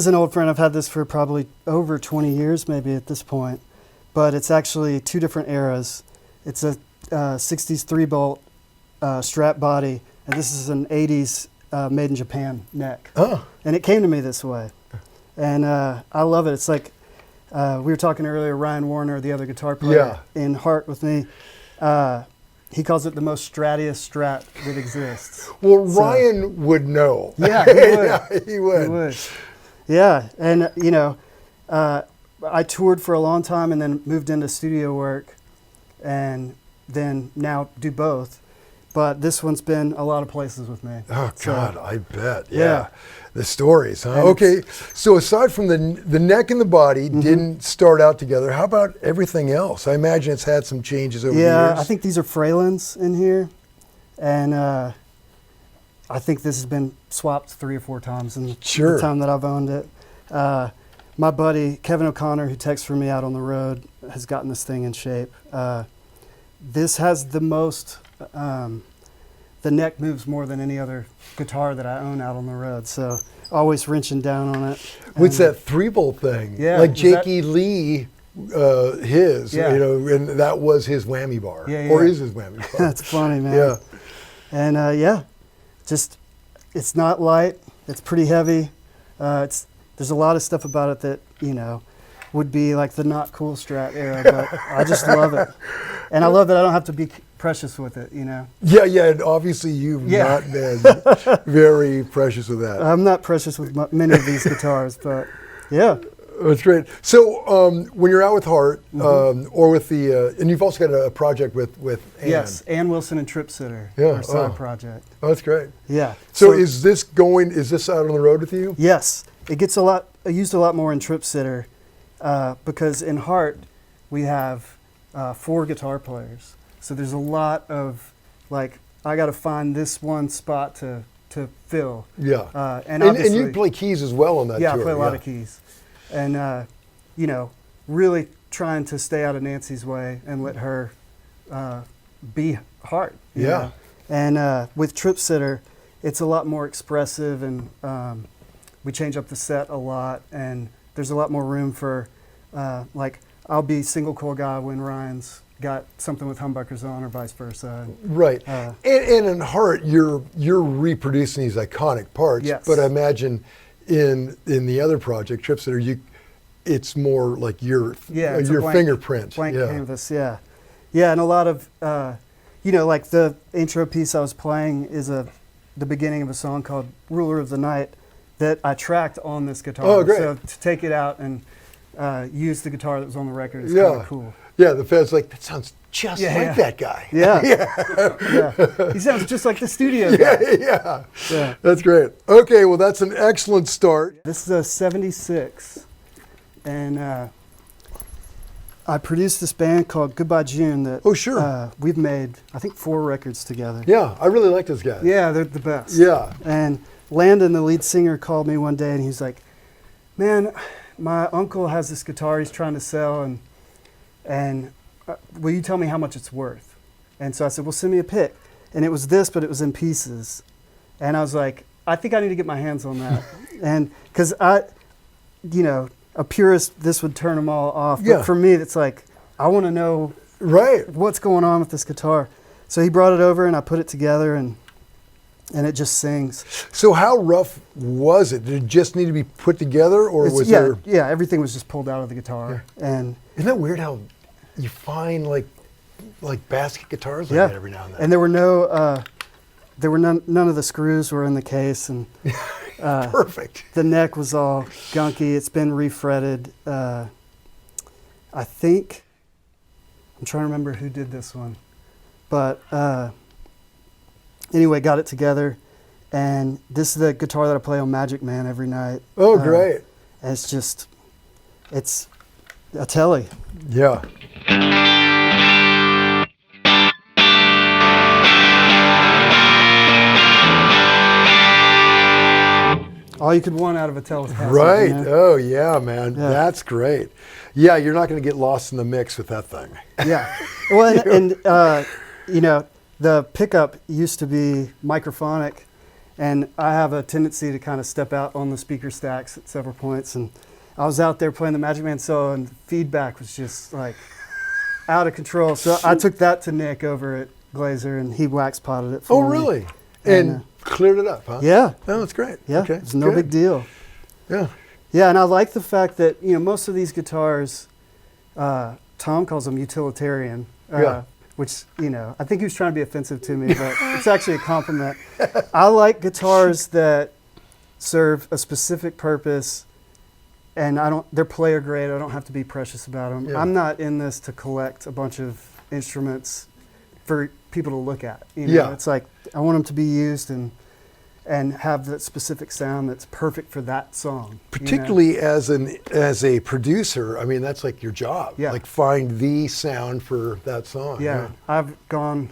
As an old friend, I've had this for probably over 20 years, maybe at this point, but it's actually two different eras. It's a 60s 3-bolt strap body, and this is an 80s made in Japan neck. Oh. And it came to me this way. And I love it. It's like, we were talking earlier, Ryan Warner, the other guitar player in Heart with me, he calls it the most strattiest Strat that exists. Well, so, Ryan would know. Yeah, he would. Yeah, he would. He would. Yeah, and you know, I toured for a long time and then moved into studio work, and then now do both. But this one's been a lot of places with me. Oh, God, I bet. Yeah. The stories, huh? And okay, so aside from the neck and the body didn't start out together, how about everything else? I imagine it's had some changes over the years. Yeah, I think these are Fralins in here. And I think this has been swapped 3 or 4 times in the time that I've owned it. My buddy, Kevin O'Connor, who texts for me out on the road, has gotten this thing in shape. This has the most... the neck moves more than any other guitar that I own out on the road, so always wrenching down on it. What's that 3-bolt thing? Yeah, like Jakey Lee, his, yeah. you know, and that was his whammy bar, or is his whammy bar. That's funny, man. Yeah, and yeah, just it's not light. It's pretty heavy. There's a lot of stuff about it that would be like the not cool Strat era, but I just love it, and I love that I don't have to be precious with it, Yeah, and obviously you've not been very precious with that. I'm not precious with many of these guitars, but yeah. That's great. So when you're out with Heart, or with the, and you've also got a project with Ann. Yes, Ann Wilson and Tripsitter, our side project. Oh, that's great. Yeah. So is this out on the road with you? Yes, it gets used a lot more in Tripsitter, because in Heart we have 4 guitar players. So there's a lot of, like, I got to find this one spot to fill. Yeah. And you play keys as well on that tour. Yeah, I play a lot of keys. And, really trying to stay out of Nancy's way and let her be Heart. You know? And with Tripsitter, it's a lot more expressive, and we change up the set a lot, and there's a lot more room for, like, I'll be single coil guy when Ryan's got something with humbuckers on, or vice versa. Right. And in Heart, you're reproducing these iconic parts. Yes. But I imagine in the other project, Tripsitter, it's more like your fingerprint. Blank canvas. Yeah. Yeah, and a lot of like the intro piece I was playing is the beginning of a song called "Ruler of the Night" that I tracked on this guitar. Oh, great. So to take it out and use the guitar that was on the record is kind of cool. Yeah, the fans like, that sounds just like that guy. Yeah. Yeah. He sounds just like the studio guy. Yeah. That's great. Okay, well, that's an excellent start. This is a 76, and I produced this band called Goodbye June that we've made, I think, 4 records together. Yeah, I really like this guy. Yeah, they're the best. Yeah. And Landon, the lead singer, called me one day, and he's like, man, my uncle has this guitar he's trying to sell, and will you tell me how much it's worth? And so I said, well, send me a pic. And it was this, but it was in pieces. And I was like, I think I need to get my hands on that. And because a purist, this would turn them all off. But for me, it's like, I want to know what's going on with this guitar. So he brought it over, and I put it together, and it just sings. So how rough was it? Did it just need to be put together, or was there? Yeah, everything was just pulled out of the guitar. Yeah. And isn't that weird how you find like basket guitars like that every now and then? And there were none of the screws were in the case, and perfect. The neck was all gunky. It's been refretted. I think I'm trying to remember who did this one, but anyway, got it together, and this is the guitar that I play on Magic Man every night. Oh, great! And it's a Tele. Yeah. All you could want out of a Telecaster. Right. Oh, yeah, man. Yeah. That's great. Yeah, you're not going to get lost in the mix with that thing. Yeah. Well, and the pickup used to be microphonic, And I have a tendency to kind of step out on the speaker stacks at several points. And I was out there playing the Magic Man solo, and the feedback was just like out of control. So I took that to Nick over at Glazer, and he wax potted it for me. Oh, really? And cleared it up, huh? Yeah. Oh, that's great. Yeah, Okay. it's no big deal. Yeah. Yeah, and I like the fact that, most of these guitars, Tom calls them utilitarian, which, I think he was trying to be offensive to me, but it's actually a compliment. I like guitars that serve a specific purpose, and they're player grade. I don't have to be precious about them. Yeah. I'm not in this to collect a bunch of instruments for people to look at. It's like I want them to be used and have that specific sound that's perfect for that song. Particularly as a producer, I mean, that's like your job. Yeah. Like find the sound for that song. Yeah. I've gone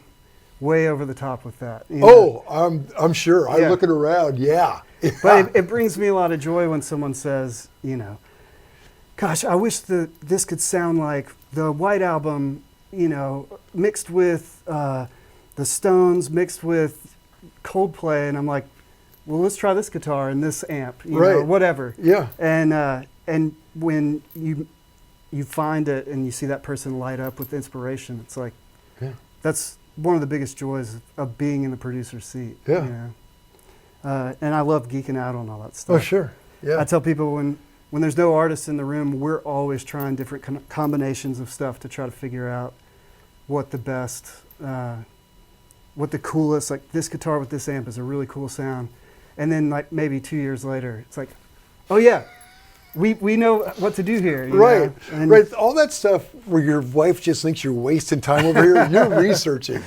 way over the top with that. I'm sure. I'm looking around. Yeah. But it brings me a lot of joy when someone says, gosh, I wish this could sound like the White Album, mixed with the Stones, mixed with Coldplay, and I'm like, well, let's try this guitar and this amp, or whatever. Yeah. And when you find it and you see that person light up with inspiration, it's like, that's one of the biggest joys of being in the producer's seat. Yeah. And I love geeking out on all that stuff. Oh, sure. Yeah. I tell people when there's no artists in the room, we're always trying different combinations of stuff to try to figure out what the best, what the coolest, like this guitar with this amp is a really cool sound. And then like maybe 2 years later, it's like, oh yeah, we know what to do here. Right. All that stuff where your wife just thinks you're wasting time over here, you're researching.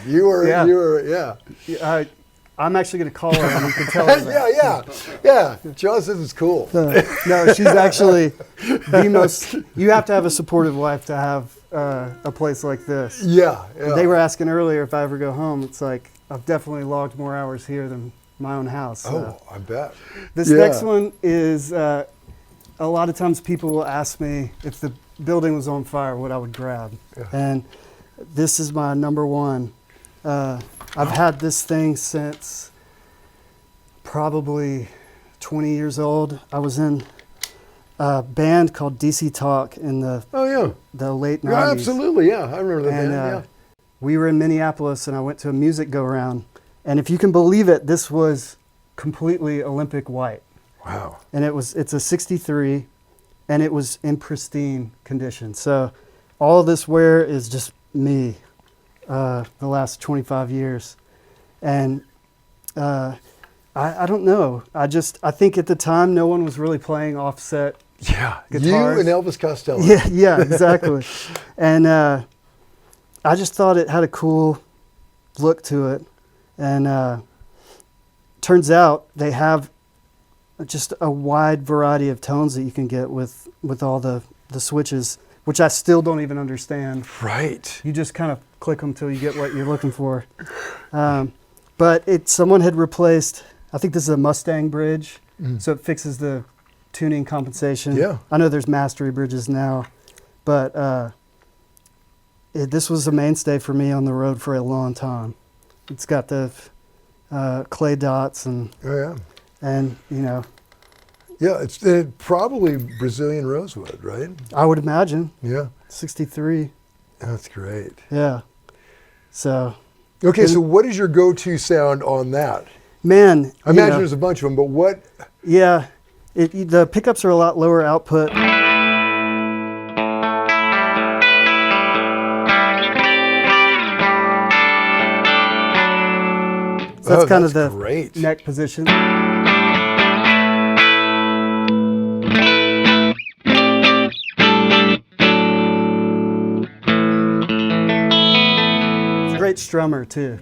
I'm actually going to call her and you can tell her that. Yeah. John says it's cool. No, she's actually the most, you have to have a supportive wife to have a place like this. Yeah. They were asking earlier if I ever go home. It's like, I've definitely logged more hours here than my own house. Oh, I bet. This next one is, a lot of times people will ask me if the building was on fire, what I would grab. Yeah. And this is my number one. I've had this thing since probably 20 years old. I was in a band called DC Talk in the late 90s. Yeah, absolutely, yeah. I remember that band, We were in Minneapolis, and I went to a music go-round. And if you can believe it, this was completely Olympic white. Wow. And it's a 63, and it was in pristine condition. So all this wear is just me the last 25 years. And I don't know. I think at the time no one was really playing offset guitars. You and Elvis Costello. Yeah, exactly. And I just thought it had a cool look to it. And turns out they have just a wide variety of tones that you can get with all the switches, which I still don't even understand. Right. You just kind of click them till you get what you're looking for. But someone had replaced, I think this is a Mustang bridge, so it fixes the tuning compensation. Yeah. I know there's mastery bridges now, but this was a mainstay for me on the road for a long time. It's got the clay dots and it's probably Brazilian rosewood, right? I would imagine. Yeah. 63. That's great. Yeah. So. Okay, so what is your go-to sound on that? Man, I imagine there's a bunch of them, but what? Yeah, the pickups are a lot lower output. So that's kind of the neck position. It's a great strummer too.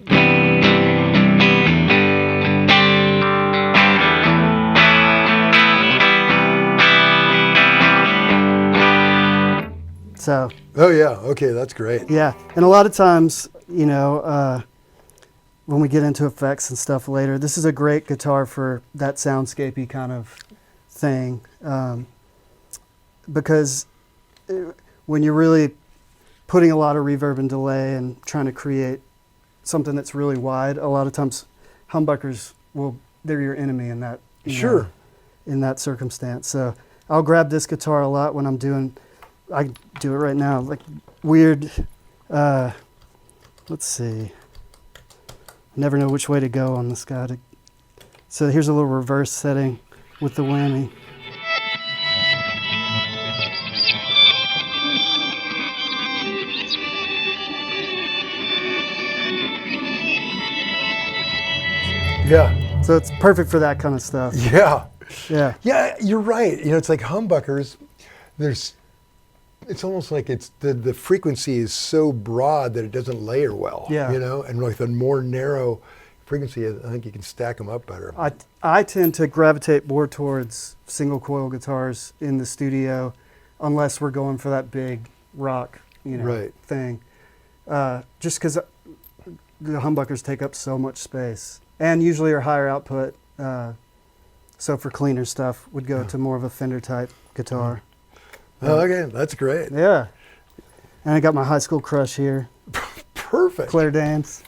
So. Oh yeah, okay, that's great. Yeah, and a lot of times, when we get into effects and stuff later, this is a great guitar for that soundscapey kind of thing, because when you're really putting a lot of reverb and delay and trying to create something that's really wide, a lot of times humbuckers will they're your enemy in that. Sure. In that circumstance. So I'll grab this guitar a lot when I'm doing, I do it right now, like weird, let's see. I never know which way to go on this guy. So here's a little reverse setting with the whammy. Yeah. So it's perfect for that kind of stuff. Yeah. Yeah. Yeah, you're right. You know, it's like humbuckers. It's almost like the frequency is so broad that it doesn't layer well. Yeah. You know, and like the more narrow frequency, I think you can stack them up better. I tend to gravitate more towards single coil guitars in the studio, unless we're going for that big rock, thing. Just because the humbuckers take up so much space, and usually are higher output. So for cleaner stuff, would go to more of a Fender type guitar. Oh, okay, that's great. Yeah. And I got my high school crush here. Perfect. Claire Danes.